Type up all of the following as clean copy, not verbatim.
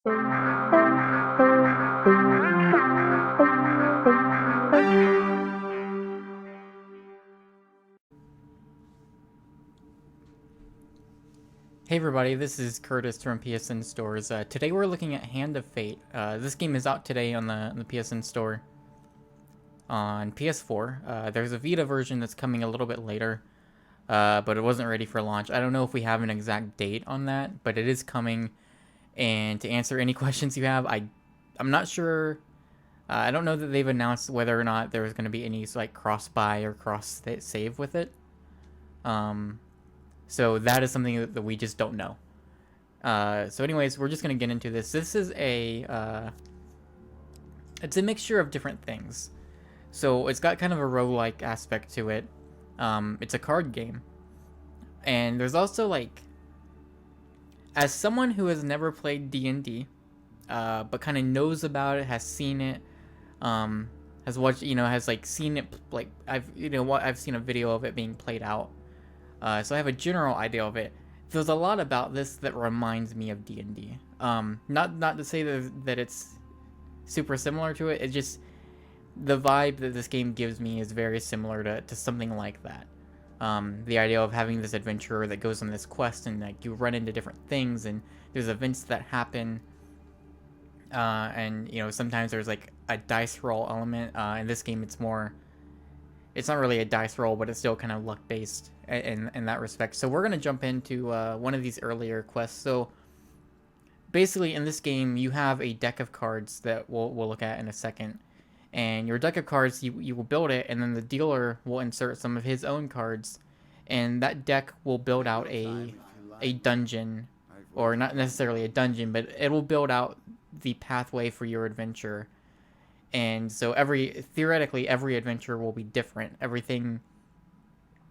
Hey everybody, this is Curtis from PSN Stores. Today we're looking at Hand of Fate. This game is out today on the PSN Store on PS4. There's a Vita version that's coming a little bit later, but it wasn't ready for launch. I don't know if we have an exact date on that, but it is coming. And to answer any questions you have, I'm not sure. I don't know that they've announced whether or not there's going to be any like cross-buy or cross-save with it. So that is something that we just don't know. So anyways, we're just going to get into this. This is it's a mixture of different things. So it's got kind of a roguelike aspect to it. It's a card game. And there's also like, as someone who has never played D&D, but kind of knows about it, has seen it, has watched, has like seen it, like I've seen a video of it being played out. So I have a general idea of it. There's a lot about this that reminds me of D&D. Not to say that it's super similar to it. It's just the vibe that this game gives me is very similar to something like that. The idea of having this adventurer that goes on this quest and like you run into different things and there's events that happen. And sometimes there's like a dice roll element. In this game, it's not really a dice roll, but it's still kind of luck based in that respect. So we're going to jump into one of these earlier quests. So basically in this game, you have a deck of cards that we'll look at in a second. And your deck of cards, you will build it, and then the dealer will insert some of his own cards. And that deck will build out a dungeon, or not necessarily a dungeon, but it will build out the pathway for your adventure. And so theoretically, every adventure will be different.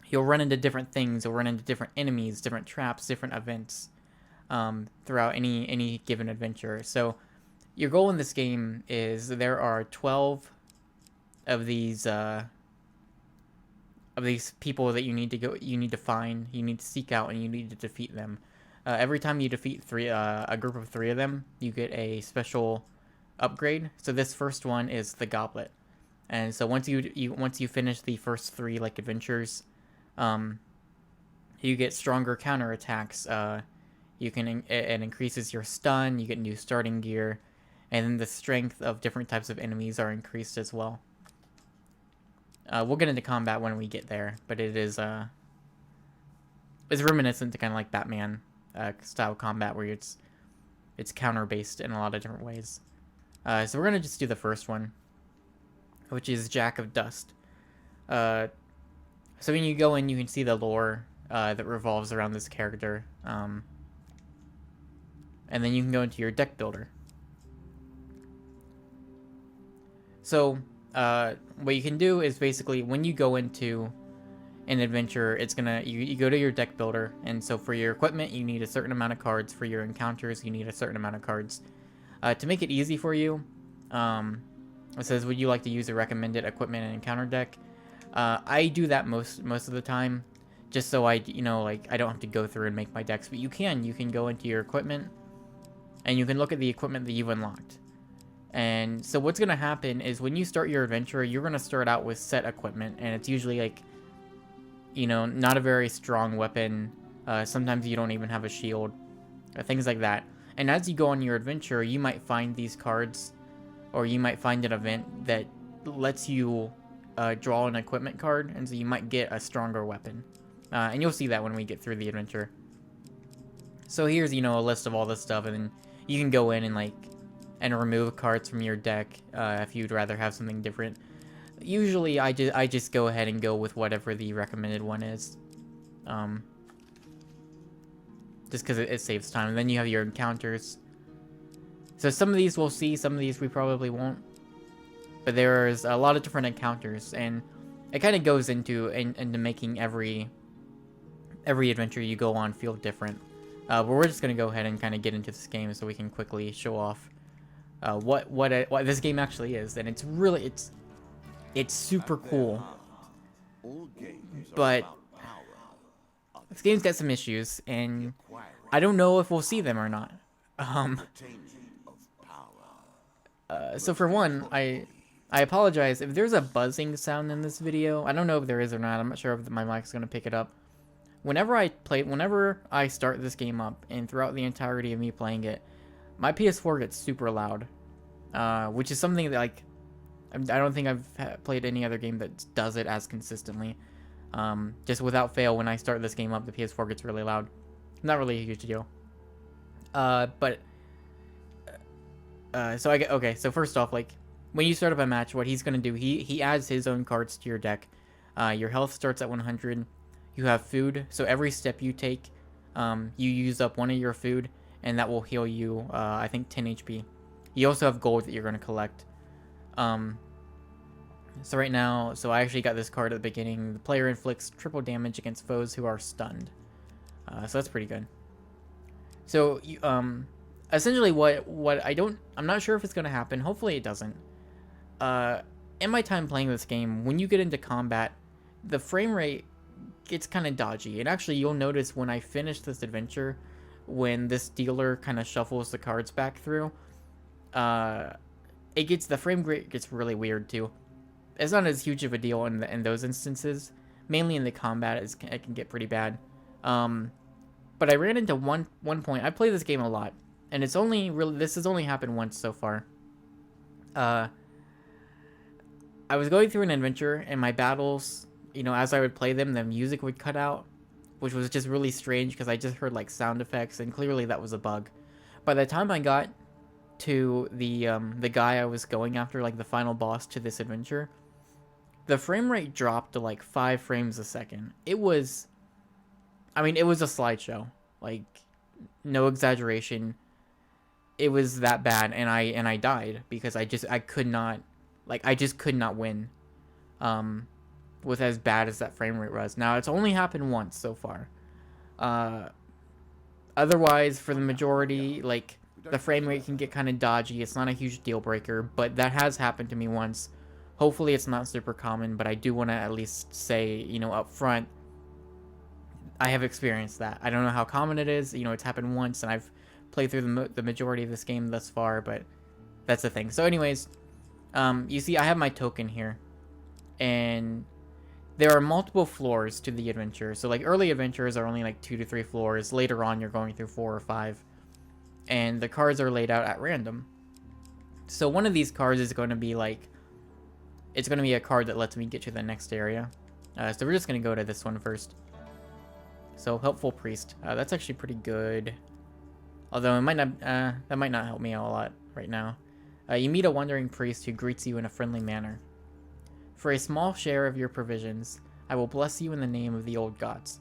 You'll run into different things, you'll run into different enemies, different traps, different events throughout any given adventure. So your goal in this game is there are 12 of these people that you need to find, you need to seek out, and you need to defeat them. Every time you defeat a group of 3 of them, you get a special upgrade. So this first one is the goblet, and so once you finish the first 3 like adventures, you get stronger counterattacks. It increases your stun. You get new starting gear, and then the strength of different types of enemies are increased as well. We'll get into combat when we get there, but it's reminiscent to kind of like Batman style combat, where it's counter based in a lot of different ways. So we're gonna just do the first one, which is Jack of Dust. So when you go in, you can see the lore that revolves around this character, and then you can go into your deck builder. So what you can do is basically when you go into an adventure, it's you go to your deck builder, and so for your equipment you need a certain amount of cards. For your encounters, you need a certain amount of cards. To make it easy for you, it says, would you like to use a recommended equipment and encounter deck? I do that most of the time, just so I don't have to go through and make my decks. But you can go into your equipment, and you can look at the equipment that you've unlocked. And so what's gonna happen is when you start your adventure, you're gonna start out with set equipment, and it's usually like, not a very strong weapon. Sometimes you don't even have a shield, things like that. And as you go on your adventure, you might find these cards, or you might find an event that lets you draw an equipment card, and so you might get a stronger weapon. And you'll see that when we get through the adventure. So here's, a list of all this stuff, and then you can go in and remove cards from your deck if you'd rather have something different. Usually, I just go ahead and go with whatever the recommended one is. Just because it saves time. And then you have your encounters. So some of these we'll see, some of these we probably won't. But there's a lot of different encounters, and it kind of goes into making every adventure you go on feel different. But we're just gonna go ahead and kind of get into this game so we can quickly show off what this game actually is, and it's super cool. But this game's got some issues, and I don't know if we'll see them or not. So for one, I apologize if there's a buzzing sound in this video. I don't know if there is or not. I'm not sure if my mic's gonna pick it up. Whenever I start this game up, and throughout the entirety of me playing it, my PS4 gets super loud, which is something that, like, I don't think I've played any other game that does it as consistently. Just without fail, when I start this game up, the PS4 gets really loud. Not really a huge deal. So first off, like, when you start up a match, what he's gonna do, he adds his own cards to your deck. Your health starts at 100. You have food, so every step you take, you use up one of your food, and that will heal you, I think 10 HP. You also have gold that you're gonna collect. So right now, I actually got this card at the beginning. The player inflicts triple damage against foes who are stunned. So that's pretty good. So you, essentially I'm not sure if it's gonna happen. Hopefully it doesn't. In my time playing this game, when you get into combat, the frame rate gets kind of dodgy. And actually, you'll notice when I finish this adventure, when this dealer kind of shuffles the cards back through, the frame rate gets really weird too. It's not as huge of a deal in those instances. Mainly in the combat, it can get pretty bad. But I ran into one point. I play this game a lot, and this has only happened once so far. I was going through an adventure, and my battles, as I would play them, the music would cut out, which was just really strange because I just heard like sound effects, and clearly that was a bug. By the time I got to the guy I was going after, like the final boss to this adventure, the frame rate dropped to like 5 frames a second. It was a slideshow. Like, no exaggeration. It was that bad, and I died because I just could not win. With as bad as that frame rate was. Now, it's only happened once so far. Otherwise, for the majority, like, the frame rate can get kind of dodgy. It's not a huge deal breaker, but that has happened to me once. Hopefully it's not super common, but I do want to at least say, up front, I have experienced that. I don't know how common it is. It's happened once, and I've played through the majority of this game thus far, but that's the thing. So anyways, you see I have my token here, and there are multiple floors to the adventure. So, like, early adventures are only like 2 to 3 floors. Later on, you're going through 4 or 5, and the cards are laid out at random. So one of these cards is going to be like, it's going to be a card that lets me get to the next area. So we're just going to go to this one first. So Helpful Priest. That's actually pretty good. Although that might not help me out a lot right now. You meet a wandering priest who greets you in a friendly manner. For a small share of your provisions, I will bless you in the name of the old gods.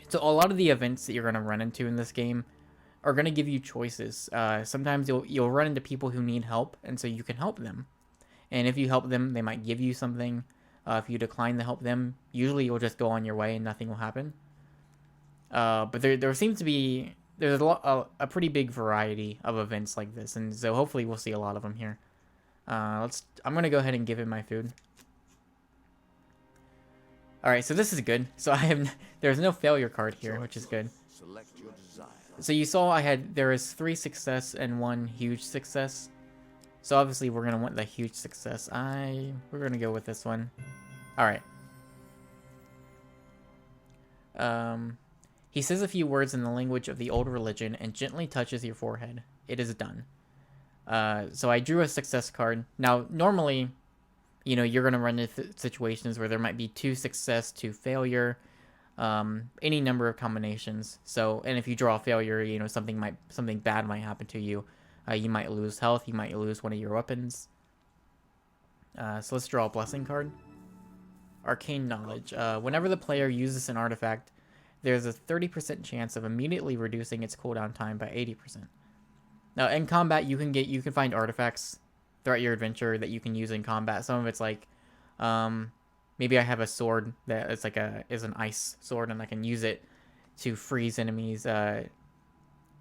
So a lot of the events that you're going to run into in this game are going to give you choices. Sometimes you'll run into people who need help, and so you can help them. And if you help them, they might give you something. If you decline to help them, usually you'll just go on your way and nothing will happen. But there seems to be a pretty big variety of events like this, and so hopefully we'll see a lot of them here. I'm gonna go ahead and give him my food. All right, so this is good. So there's no failure card here, which is good. So you saw there was 3 success and 1 huge success. So obviously we're gonna want the huge success. We're gonna go with this one. All right. He says a few words in the language of the old religion and gently touches your forehead. It is done. So I drew a success card. Now, normally, you're going to run into situations where there might be 2 success, 2 failure, any number of combinations. So, and if you draw a failure, something bad might happen to you. You might lose health. You might lose one of your weapons. So let's draw a blessing card. Arcane Knowledge. Whenever the player uses an artifact, there's a 30% chance of immediately reducing its cooldown time by 80%. Now, in combat, you can find artifacts throughout your adventure that you can use in combat. Some of it's like, maybe I have a sword that is an ice sword, and I can use it to freeze enemies. There's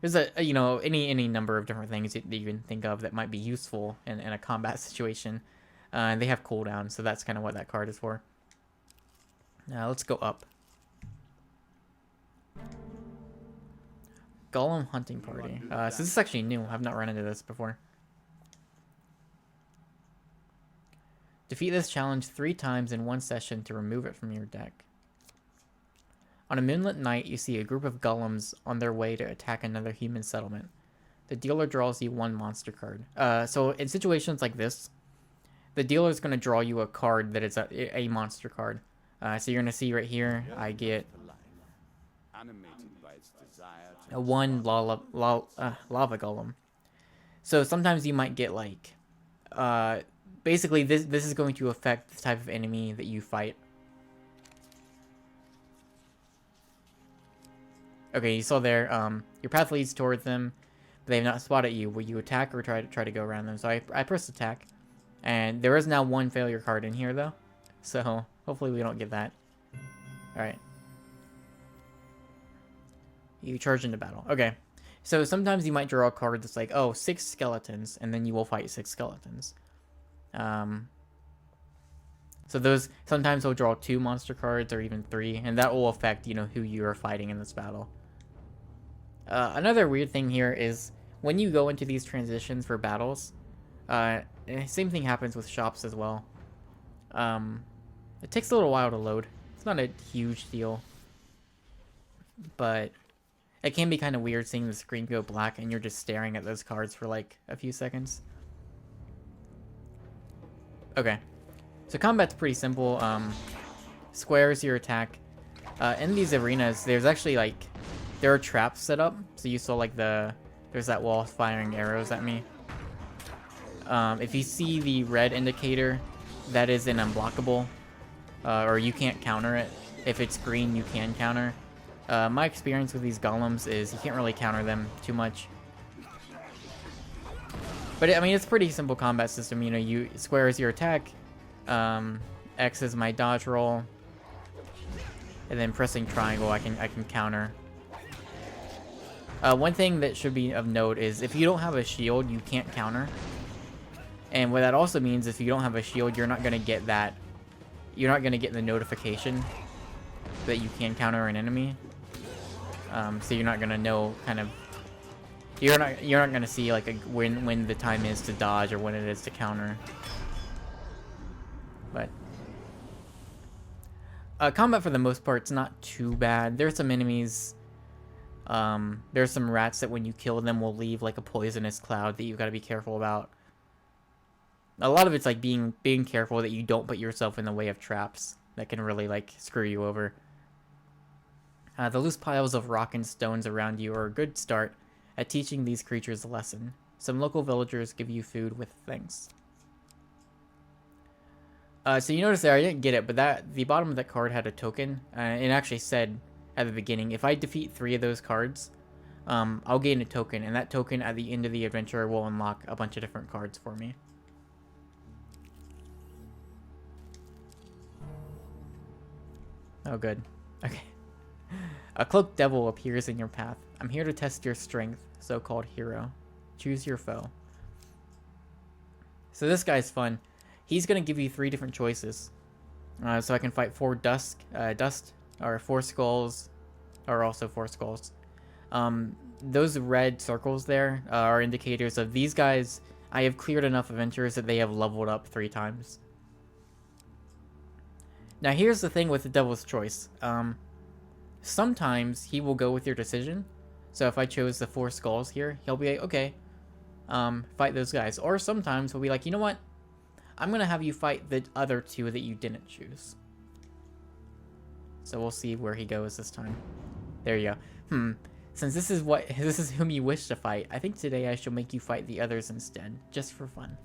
any number of different things that you can think of that might be useful in a combat situation. And they have cooldowns, so that's kind of what that card is for. Now let's go up. Golem Hunting Party. So this is actually new. I've not run into this before. Defeat this challenge 3 times in one session to remove it from your deck. On a moonlit night, you see a group of golems on their way to attack another human settlement. The dealer draws you 1 monster card. So in situations like this, the dealer is going to draw you a card that is a monster card. So you're going to see right here, I get a 1 lava golem. So sometimes you might get like, basically this is going to affect the type of enemy that you fight. Okay, you saw there, your path leads towards them, but they have not spotted you. Will you attack or try to go around them? So I pressed attack, and there is now 1 failure card in here though, so hopefully we don't get that. Alright. You charge into battle. Okay. So sometimes you might draw a card that's like, oh, 6 skeletons, and then you will fight 6 skeletons. So those, sometimes he'll draw 2 monster cards or even 3, and that will affect, who you are fighting in this battle. Another weird thing here is when you go into these transitions for battles, same thing happens with shops as well. It takes a little while to load. It's not a huge deal, but it can be kind of weird seeing the screen go black and you're just staring at those cards for like a few seconds. Okay, so combat's pretty simple. Squares your attack. In these arenas, there's actually like, there are traps set up. So you saw like there's that wall firing arrows at me. If you see the red indicator, that is an unblockable, or you can't counter it. If it's green, you can counter. My experience with these golems is you can't really counter them too much. But I mean, it's a pretty simple combat system. You square is your attack, X is my dodge roll, and then pressing triangle, I can counter. One thing that should be of note is if you don't have a shield, you can't counter. And what that also means, if you don't have a shield, you're not going to get that. You're not going to get the notification that you can counter an enemy. So you're not going to know kind of. You're not going to see like when the time is to dodge or when it is to counter. But combat for the most part is not too bad. There's some enemies. There's some rats that when you kill them will leave like a poisonous cloud that you've got to be careful about. A lot of it's like being careful that you don't put yourself in the way of traps that can really like screw you over. The loose piles of rock and stones around you are a good start at teaching these creatures a lesson. Some local villagers give you food with thanks. So you notice there, I didn't get it, but the bottom of that card had a token. It actually said at the beginning, if I defeat 3 of those cards, I'll gain a token, and that token at the end of the adventure will unlock a bunch of different cards for me. Oh, good. Okay. A cloaked devil appears in your path. I'm here to test your strength, so-called hero. Choose your foe. So this guy's fun. He's going to give you 3 different choices. So I can fight 4 dust, or 4 skulls, or also 4 skulls. Those red circles there are indicators of these guys. I have cleared enough adventures that they have leveled up 3 times. Now here's the thing with the Devil's Choice. Sometimes he will go with your decision. So if I chose the 4 skulls here, he'll be like, okay, fight those guys. Or sometimes he'll be like, you know what? I'm going to have you fight the other 2 that you didn't choose. So we'll see where he goes this time. There you go. Since this is whom you wish to fight, I think today I shall make you fight the others instead, just for fun.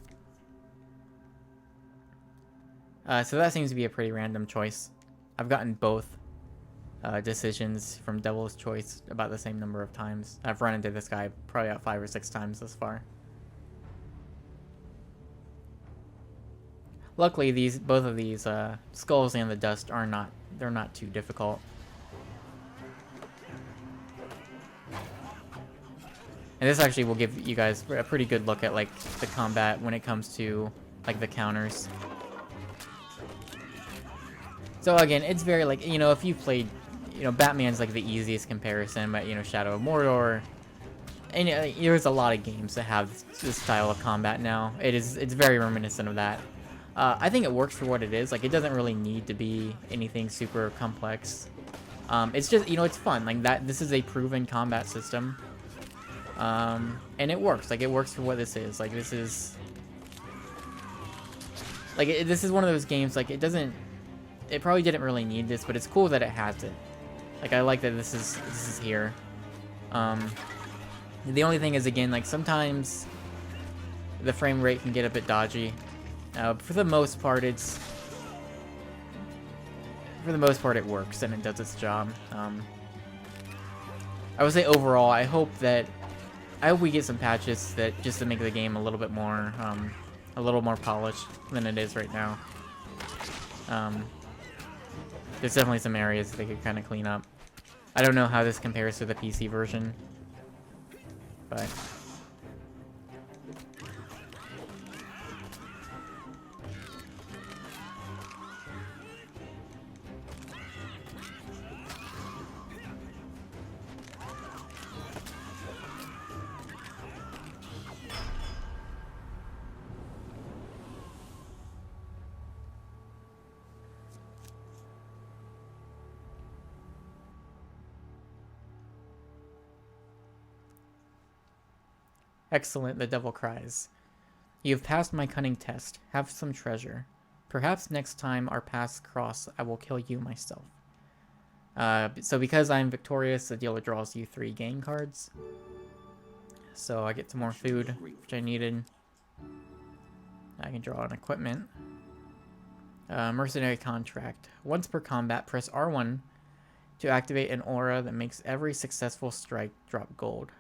So that seems to be a pretty random choice. I've gotten both decisions from Devil's Choice about the same number of times. I've run into this guy probably about 5 or 6 times thus far. Luckily, both of these skulls and the dust are not too difficult. And this actually will give you guys a pretty good look at like the combat when it comes to like the counters. So again, it's very like, if you played, Batman's like the easiest comparison, but Shadow of Mordor, and there's a lot of games that have this style of combat now. It's very reminiscent of that. I think it works for what it is. Like, it doesn't really need to be anything super complex. It's just, you know, it's fun. Like, that. This is a proven combat system. And it works. Like, it works for what this is. Like, this is... Like, this is one of those games, like, it doesn't... It probably didn't really need this, but it's cool that it has it. Like, I like that this is here. The only thing is, again, like, sometimes the frame rate can get a bit dodgy. For the most part, it works and it does its job. I would say overall, I hope we get some patches that just to make the game a little more polished than it is right now. There's definitely some areas they could kind of clean up. I don't know how this compares to the PC version, but... Excellent, the devil cries. You have passed my cunning test. Have some treasure. Perhaps next time our paths cross, I will kill you myself. So because I'm victorious, the dealer draws you 3 gang cards. So I get some more food, which I needed. I can draw an equipment. Mercenary contract. Once per combat, press R1 to activate an aura that makes every successful strike drop gold.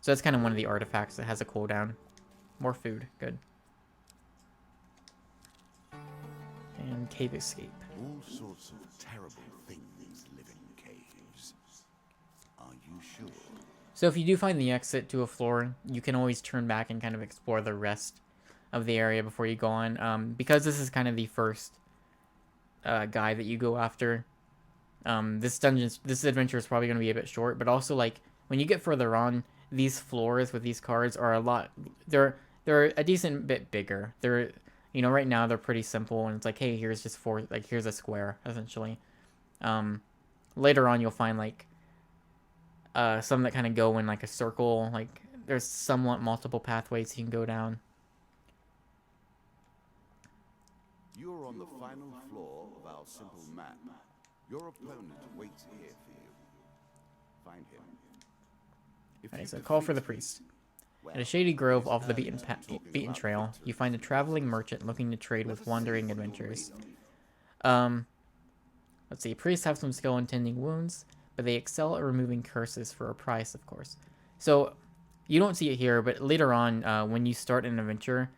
So that's kind of one of the artifacts that has a cooldown. More food, good. And cave escape. All sorts of terrible things live in caves. Are you sure? So if you do find the exit to a floor, you can always turn back and kind of explore the rest of the area before you go on. Because this is kind of the first guy that you go after. This adventure is probably going to be a bit short, but also like when you get further on, these floors with these cards are they're a decent bit bigger. They're, you know, right now they're pretty simple and it's like, hey, here's just here's a square essentially. Later on you'll find like some that kind of go in like a circle, like there's somewhat multiple pathways you can go down. You're on the final floor of our simple map. Your opponent waits here for you. Find him. Alright, so call for the priest. At a shady grove off the beaten trail, you find a traveling merchant looking to trade with wandering adventurers. Let's see, priests have some skill in tending wounds, but they excel at removing curses for a price, of course. So, you don't see it here, but later on, when you start an adventure,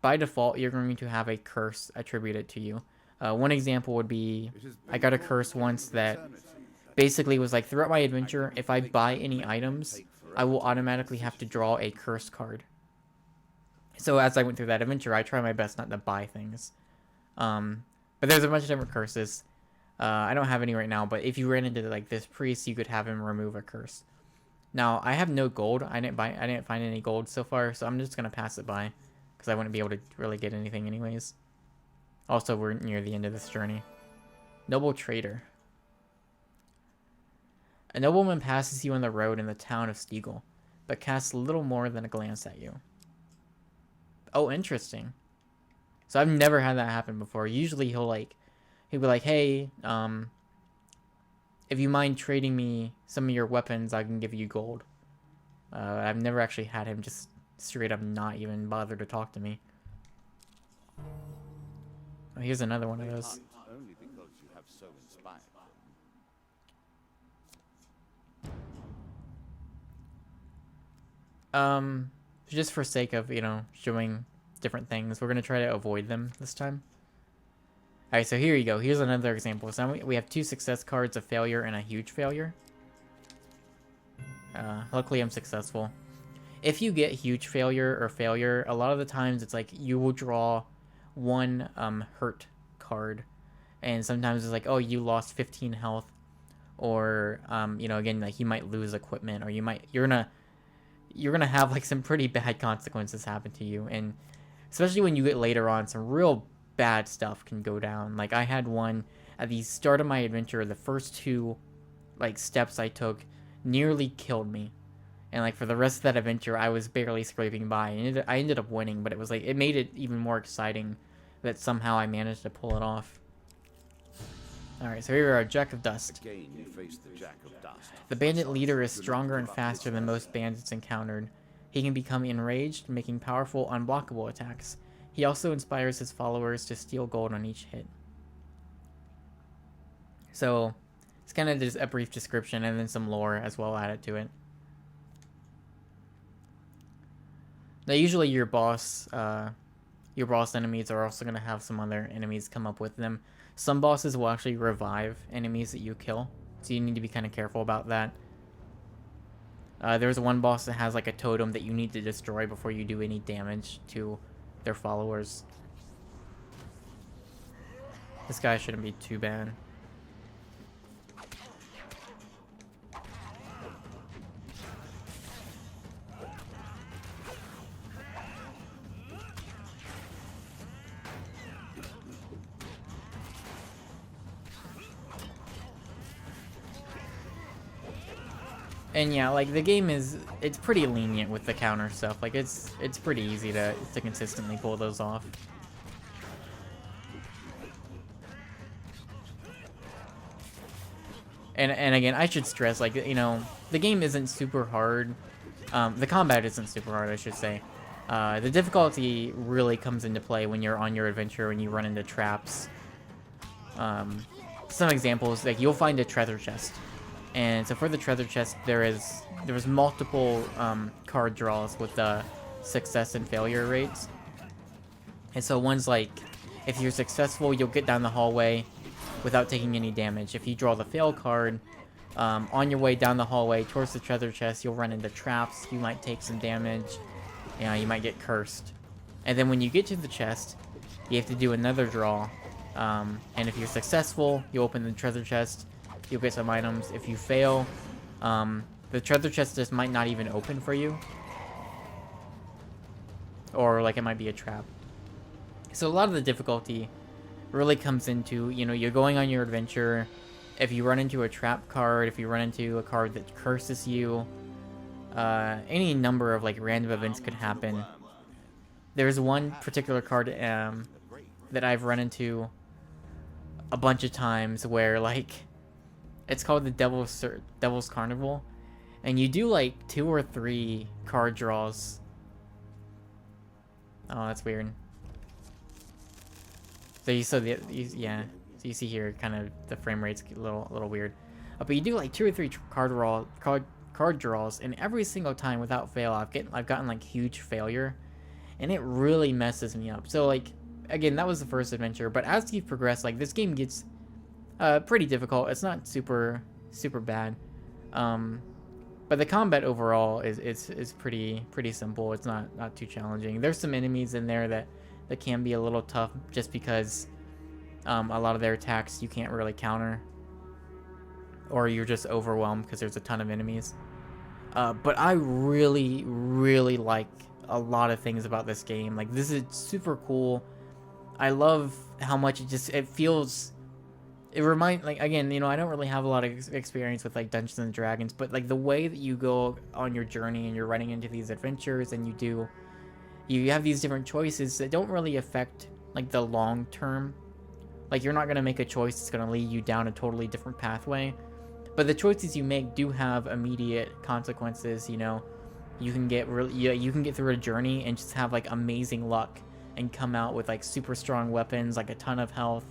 by default, you're going to have a curse attributed to you. One example would be, I got a curse once that basically was like, throughout my adventure, if I buy any items, I will automatically have to draw a curse card. So as I went through that adventure, I try my best not to buy things. But there's a bunch of different curses. I don't have any right now, but if you ran into like this priest, you could have him remove a curse. Now, I have no gold. I didn't find any gold so far, so I'm just going to pass it by. Because I wouldn't be able to really get anything anyways. Also, we're near the end of this journey. Noble Trader. A nobleman passes you on the road in the town of Stiegel, but casts little more than a glance at you. Oh, interesting. So I've never had that happen before. Usually he'll be like, hey, if you mind trading me some of your weapons, I can give you gold. I've never actually had him just straight up not even bother to talk to me. Oh, here's another one of those. Only because you have so inspired them. Just for sake of, you know, showing different things, we're going to try to avoid them this time. Alright, so here you go. Here's another example. So now we have 2 success cards, a failure and a huge failure. Luckily I'm successful. If you get huge failure or failure, a lot of the times it's like you will draw 1 hurt card. And sometimes it's like, oh, you lost 15 health. Or, you know, again, like you might lose equipment, or you're gonna have like some pretty bad consequences happen to you. And especially when you get later on, some real bad stuff can go down. Like I had one at the start of my adventure, the first two like steps I took nearly killed me. And like for the rest of that adventure, I was barely scraping by. And I ended up winning, but it was like it made it even more exciting that somehow I managed to pull it off. All right, so here we are, Jack of Dust. Again, you face the Jack of Dust. The bandit leader is stronger and faster than most bandits encountered. He can become enraged, making powerful, unblockable attacks. He also inspires his followers to steal gold on each hit. So, it's kind of just a brief description and then some lore as well added to it. Now, usually your boss enemies are also going to have some other enemies come up with them. Some bosses will actually revive enemies that you kill, so you need to be kind of careful about that. There's one boss that has like a totem that you need to destroy before you do any damage to their followers. This guy shouldn't be too bad. And yeah, like the game it's pretty lenient with the counter stuff. Like it's pretty easy to consistently pull those off. And again, I should stress, like, you know, the game isn't super hard. The combat isn't super hard, I should say. The difficulty really comes into play when you're on your adventure and you run into traps. Some examples, like you'll find a treasure chest. And so for the treasure chest, there's multiple card draws with the success and failure rates. And so one's like, if you're successful, you'll get down the hallway without taking any damage. If you draw the fail card, on your way down the hallway towards the treasure chest, you'll run into traps. You might take some damage. You know, you might get cursed. And then when you get to the chest, you have to do another draw. And if you're successful, you open the treasure chest. You'll get some items. If you fail, the treasure chest just might not even open for you. Or, like, it might be a trap. So a lot of the difficulty really comes into, you know, you're going on your adventure. If you run into a trap card, if you run into a card that curses you, any number of, like, random events could happen. There's one particular card that I've run into a bunch of times where, like, it's called the Devil's Carnival, and you do like 2 or 3 card draws. Oh, that's weird. So you see here, kind of the frame rate's a little weird. But you do like 2 or 3 card draws, and every single time without fail, I've gotten like huge failure, and it really messes me up. So like, again, that was the first adventure, but as you progress, like this game gets pretty difficult. It's not super bad, but the combat overall is pretty simple. It's not too challenging. There's some enemies in there that can be a little tough, just because a lot of their attacks you can't really counter, or you're just overwhelmed because there's a ton of enemies. But I really like a lot of things about this game. Like, this is super cool. I love how much it feels. It reminds, like, again, you know, I don't really have a lot of experience with like Dungeons and Dragons, but like the way that you go on your journey and you're running into these adventures, and you have these different choices that don't really affect like the long term. Like, you're not going to make a choice that's going to lead you down a totally different pathway, but the choices you make do have immediate consequences. You know, you can get through a journey and just have like amazing luck and come out with like super strong weapons, like a ton of health.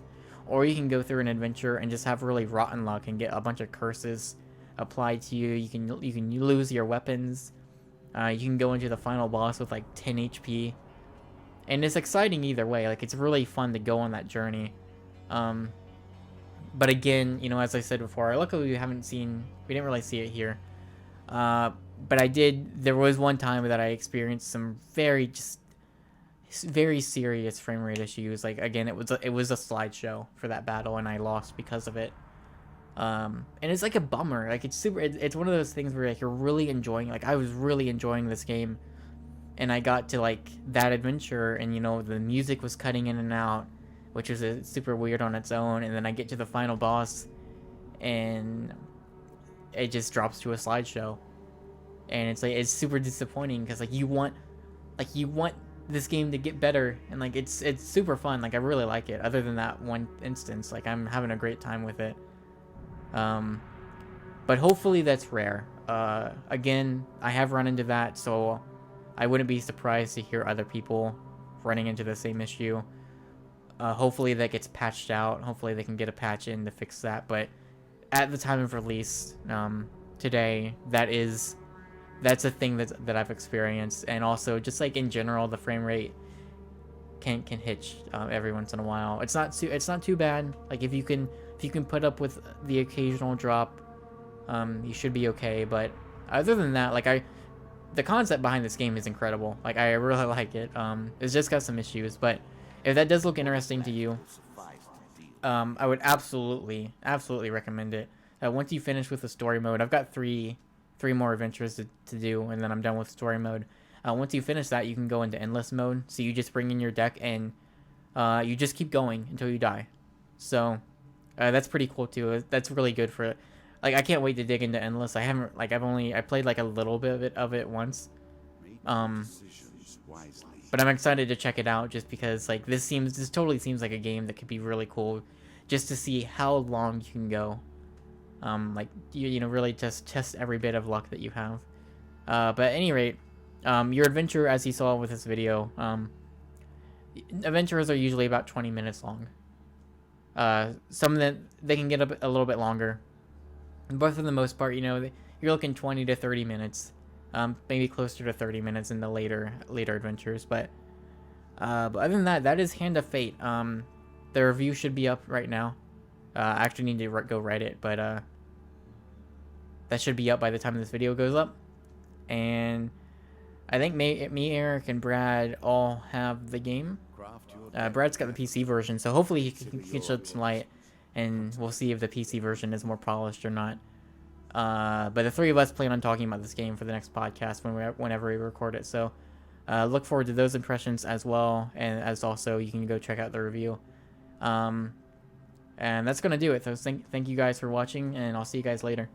Or you can go through an adventure and just have really rotten luck and get a bunch of curses applied to you. You can lose your weapons. You can go into the final boss with like 10 HP. And it's exciting either way. Like, it's really fun to go on that journey. But again, you know, as I said before, luckily we didn't really see it here. But there was one time that I experienced some very serious frame rate issues. Like, again, it was a slideshow for that battle, and I lost because of it. And it's like a bummer. Like, it's one of those things where like you're really enjoying. Like, I was really enjoying this game, and I got to like that adventure, and you know the music was cutting in and out, which was super weird on its own. And then I get to the final boss, and it just drops to a slideshow, and it's like it's super disappointing because like you want this game to get better, and like it's super fun. Like I really like it. Other than that one instance, like I'm having a great time with it. But hopefully that's rare. Again, I have run into that, so I wouldn't be surprised to hear other people running into the same issue. Hopefully that gets patched out. Hopefully they can get a patch in to fix that. But at the time of release, today, that's a thing that I've experienced. And also, just like in general, the frame rate can hitch every once in a while. It's not too bad. Like if you can put up with the occasional drop, you should be okay. But other than that, like the concept behind this game is incredible. Like I really like it. It's just got some issues, but if that does look interesting to you, I would absolutely recommend it. Once you finish with the story mode, I've got three more adventures to do, and then I'm done with story mode. Once you finish that, you can go into endless mode. So you just bring in your deck and you just keep going until you die. So that's pretty cool too. That's really good for it. Like I can't wait to dig into endless. I haven't like I played like a little bit of it once. But I'm excited to check it out just because like this totally seems like a game that could be really cool, just to see how long you can go. Like you know really just test every bit of luck that you have. But at any rate, your adventure, as you saw with this video, adventures are usually about 20 minutes long. Some of them they can get a little bit longer, but for the most part, you know, you're looking 20 to 30 minutes, maybe closer to 30 minutes in the later adventures. But other than that, that is Hand of Fate. The review should be up right now. I actually need to go write it, but that should be up by the time this video goes up. And I think me, Eric, and Brad all have the game. Brad's got the PC version, so hopefully he can shed some light, and we'll see if the PC version is more polished or not. But the three of us plan on talking about this game for the next podcast whenever we record it. So look forward to those impressions as well, and as also you can go check out the review. And that's gonna do it. So thank you guys for watching, and I'll see you guys later.